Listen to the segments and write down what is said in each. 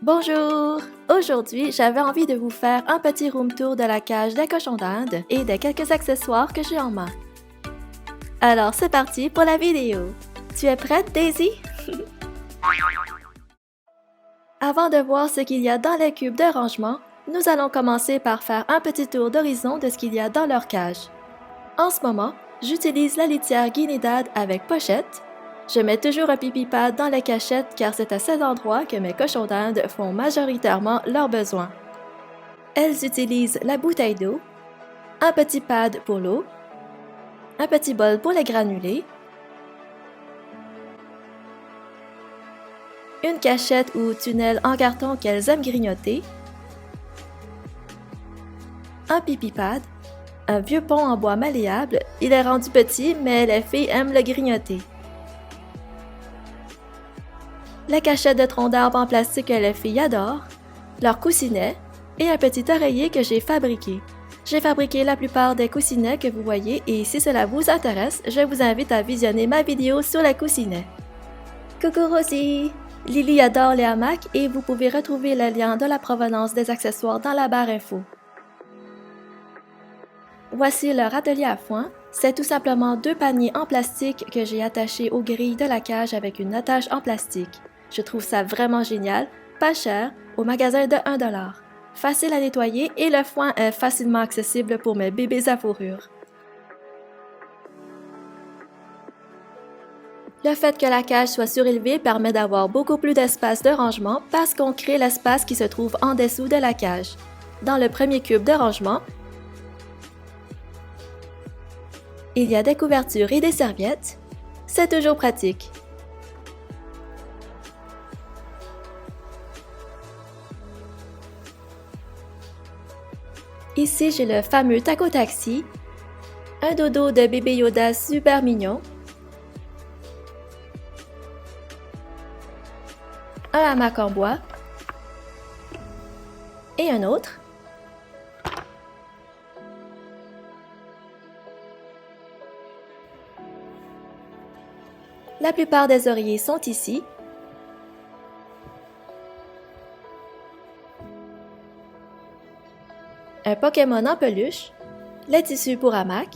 Bonjour! Aujourd'hui, j'avais envie de vous faire un petit room tour de la cage des cochons d'Inde et de quelques accessoires que j'ai en main. Alors, c'est parti pour la vidéo! Tu es prête, Daisy? Avant de voir ce qu'il y a dans les cubes de rangement, nous allons commencer par faire un petit tour d'horizon de ce qu'il y a dans leur cage. En ce moment, j'utilise la litière Guinidad avec pochette. Je mets toujours un pipi pad dans les cachettes car c'est à cet endroit que mes cochons d'Inde font majoritairement leurs besoins. Elles utilisent la bouteille d'eau, un petit pad pour l'eau, un petit bol pour les granulés, une cachette ou tunnel en carton qu'elles aiment grignoter, un pipi pad, un vieux pont en bois malléable, il est rendu petit mais les filles aiment le grignoter. La cachette de troncs d'arbres en plastique que les filles adorent, leur coussinet et un petit oreiller que j'ai fabriqué. J'ai fabriqué la plupart des coussinets que vous voyez et si cela vous intéresse, je vous invite à visionner ma vidéo sur les coussinets. Coucou Rosie! Lily adore les hamacs et vous pouvez retrouver le lien de la provenance des accessoires dans la barre info. Voici leur atelier à foin. C'est tout simplement 2 paniers en plastique que j'ai attachés aux grilles de la cage avec une attache en plastique. Je trouve ça vraiment génial, pas cher, au magasin de 1 $. Facile à nettoyer et le foin est facilement accessible pour mes bébés à fourrure. Le fait que la cage soit surélevée permet d'avoir beaucoup plus d'espace de rangement parce qu'on crée l'espace qui se trouve en dessous de la cage. Dans le premier cube de rangement, il y a des couvertures et des serviettes. C'est toujours pratique. Ici, j'ai le fameux Taco Taxi, un dodo de bébé Yoda super mignon, un hamac en bois et un autre. La plupart des oreillers sont ici. Un Pokémon en peluche, les tissus pour hamac,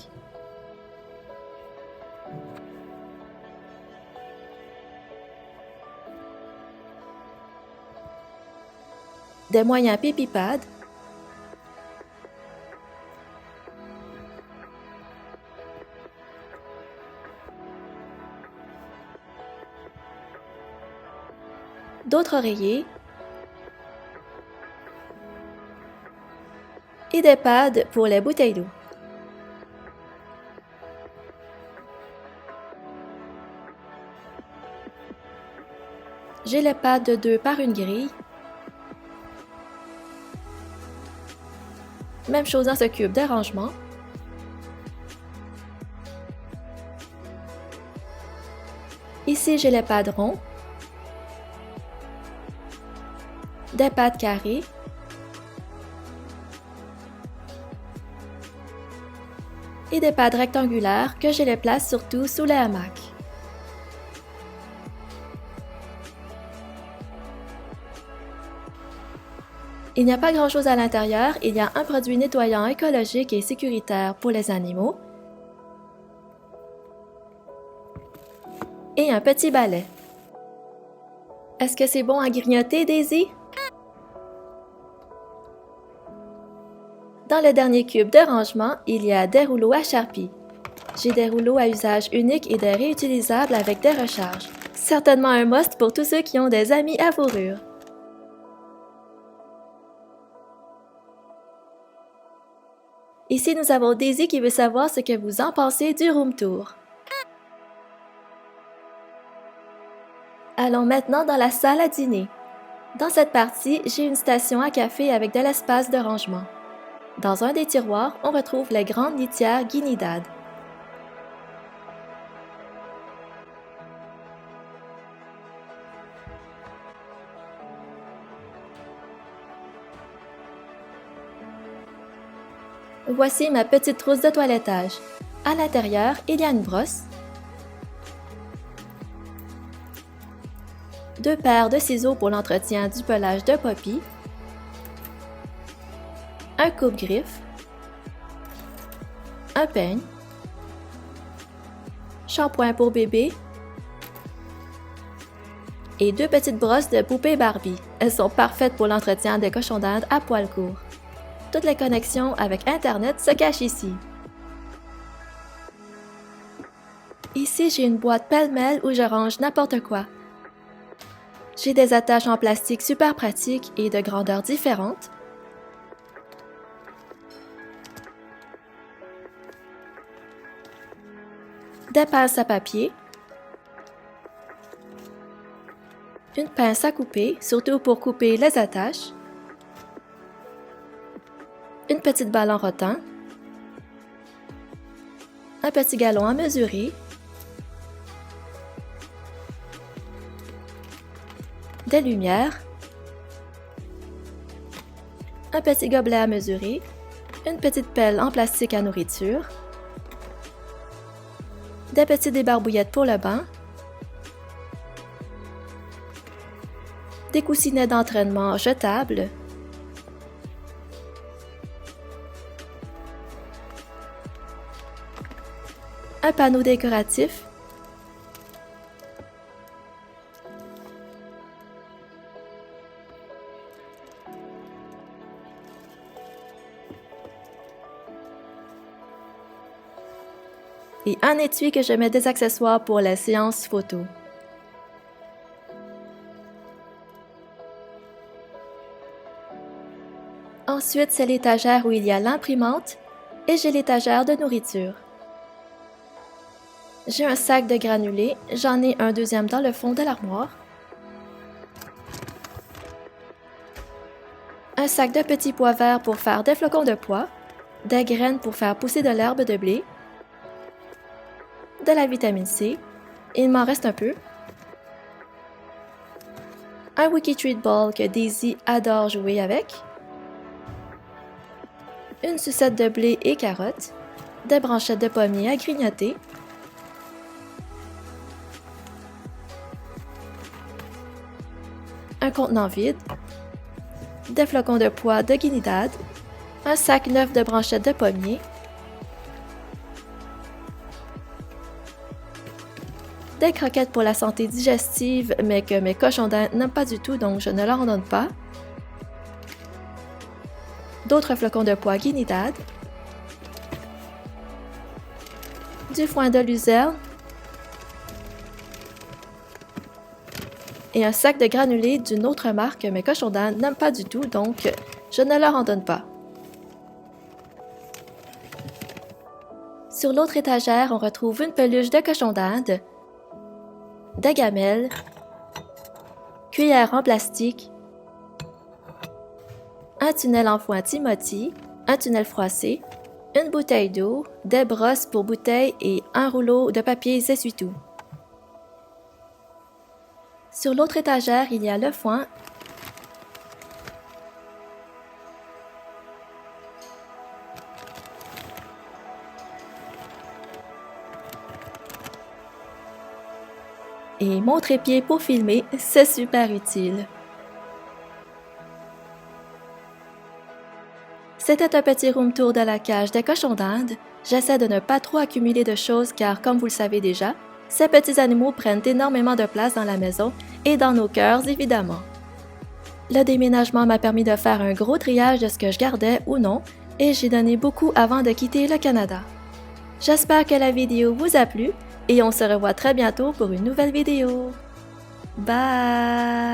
des moyens pipi pad, d'autres oreillers et des pads pour les bouteilles d'eau. J'ai les pads de 2 par une grille. Même chose dans ce cube de rangement. Ici, j'ai les pads ronds, des pads carrés, et des pads rectangulaires que je les place surtout sous les hamacs. Il n'y a pas grand-chose à l'intérieur, il y a un produit nettoyant écologique et sécuritaire pour les animaux et un petit balai. Est-ce que c'est bon à grignoter, Daisy? Dans le dernier cube de rangement, il y a des rouleaux à Sharpie. J'ai des rouleaux à usage unique et des réutilisables avec des recharges. Certainement un must pour tous ceux qui ont des amis à fourrure. Ici, nous avons Daisy qui veut savoir ce que vous en pensez du room tour. Allons maintenant dans la salle à dîner. Dans cette partie, j'ai une station à café avec de l'espace de rangement. Dans un des tiroirs, on retrouve les grandes litières Guinidad. Voici ma petite trousse de toilettage. À l'intérieur, il y a une brosse, 2 paires de ciseaux pour l'entretien du pelage de Poppy, un coupe-griffe, un peigne, shampoing pour bébé et 2 petites brosses de poupée Barbie. Elles sont parfaites pour l'entretien des cochons d'Inde à poil court. Toutes les connexions avec Internet se cachent ici. Ici, j'ai une boîte pêle-mêle où je range n'importe quoi. J'ai des attaches en plastique super pratiques et de grandeurs différentes. Des pinces à papier. Une pince à couper, surtout pour couper les attaches. Une petite balle en rotin. Un petit galon à mesurer. Des lumières. Un petit gobelet à mesurer. Une petite pelle en plastique à nourriture. Des petites débarbouillettes pour le bain. Des coussinets d'entraînement jetables. Un panneau décoratif. Et un étui que je mets des accessoires pour les séances photo. Ensuite, c'est l'étagère où il y a l'imprimante et j'ai l'étagère de nourriture. J'ai un sac de granulés, j'en ai un deuxième dans le fond de l'armoire. Un sac de petits pois verts pour faire des flocons de pois, des graines pour faire pousser de l'herbe de blé, de la vitamine C, il m'en reste un peu, un Wiki Treat Ball que Daisy adore jouer avec, une sucette de blé et carottes, des branchettes de pommier à grignoter, un contenant vide, des flocons de pois de guinidad, un sac neuf de branchettes de pommier, des croquettes pour la santé digestive, mais que mes cochons d'Inde n'aiment pas du tout, donc je ne leur en donne pas, d'autres flocons de pois guinidad, du foin de luzerne et un sac de granulés d'une autre marque que mes cochons d'Inde n'aiment pas du tout, donc je ne leur en donne pas. Sur l'autre étagère, on retrouve une peluche de cochon d'Inde, des gamelles, cuillères en plastique, un tunnel en foin Timothy, un tunnel froissé, une bouteille d'eau, des brosses pour bouteilles et un rouleau de papier essuie-tout. Sur l'autre étagère, il y a le foin, et mon trépied pour filmer, c'est super utile. C'était un petit room tour de la cage des cochons d'Inde. J'essaie de ne pas trop accumuler de choses car, comme vous le savez déjà, ces petits animaux prennent énormément de place dans la maison et dans nos cœurs, évidemment. Le déménagement m'a permis de faire un gros triage de ce que je gardais ou non et j'ai donné beaucoup avant de quitter le Canada. J'espère que la vidéo vous a plu et on se revoit très bientôt pour une nouvelle vidéo. Bye!